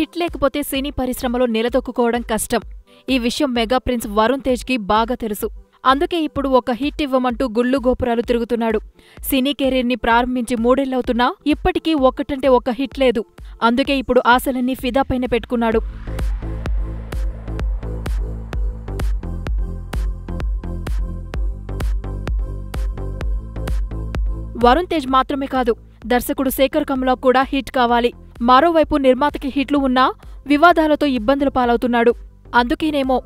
Hit లేకపోతే సినీ పరిశ్రమలో నిలదొక్కుకోవడం కష్టం. ఈ విషయం మెగా ప్రిన్స్ వరుణ్ తేజ్కి బాగా తెలుసు. అందుకే ఇప్పుడు ఒక హిట్ ఇవ్వమంటూ గుళ్ళు గోపురాలు తిరుగుతున్నాడు. సినీ కెరీర్ని ప్రారంభించి 3 ఏళ్లవుతున్నా ఇప్పటికీ ఒక్కటంటే ఒక్క హిట్ లేదు. అందుకే ఇప్పుడు ఆశలన్నీ ఫిదా పైన పెట్టుకున్నాడు. వరుణ్ తేజ్ మాత్రమే కాదు, దర్శకుడు శేఖర్ కమ్లా కూడా హిట్ కావాలి. మరోవైపు నిర్మాతకి హిట్లు ఉన్నా వివాదాలతో ఇబ్బందులు పాలవుతున్నాడు. అందుకేనేమో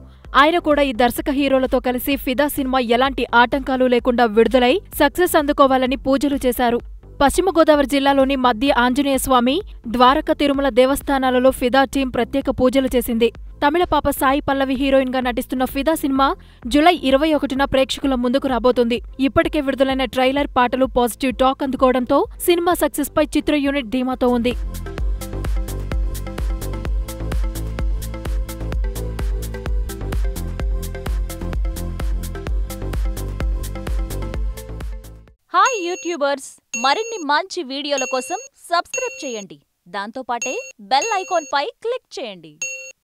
ఆయన కూడా ఈ దర్శక హీరోలతో కలిసి ఫిదా సినిమా ఎలాంటి ఆటంకాలు లేకుండా విడుదలై సక్సెస్ అందుకోవాలని పూజలు చేశారు. పశ్చిమ గోదావరి జిల్లాలోని మధ్య ఆంజనేయస్వామి, ద్వారక, తిరుమల దేవస్థానాలలో ఫిదా టీం ప్రత్యేక పూజలు చేసింది. తమిళ పాప సాయి పల్లవి హీరోయిన్ గా నటిస్తున్న ఫిదా సినిమా జూలై 21న ప్రేక్షకుల ముందుకు రాబోతుంది. ఇప్పటికే విడుదలైన ట్రైలర్, పాటలు పాజిటివ్ టాక్ అందుకోవడంతో సినిమా సక్సెస్ పై చిత్ర యూనిట్ ధీమాతో ఉంది. హాయ్ యూట్యూబర్స్, మరిన్ని మంచి వీడియోల కోసం సబ్స్క్రైబ్ చేయండి. దాంతోపాటే బెల్ ఐకాన్ పై క్లిక్ చేయండి.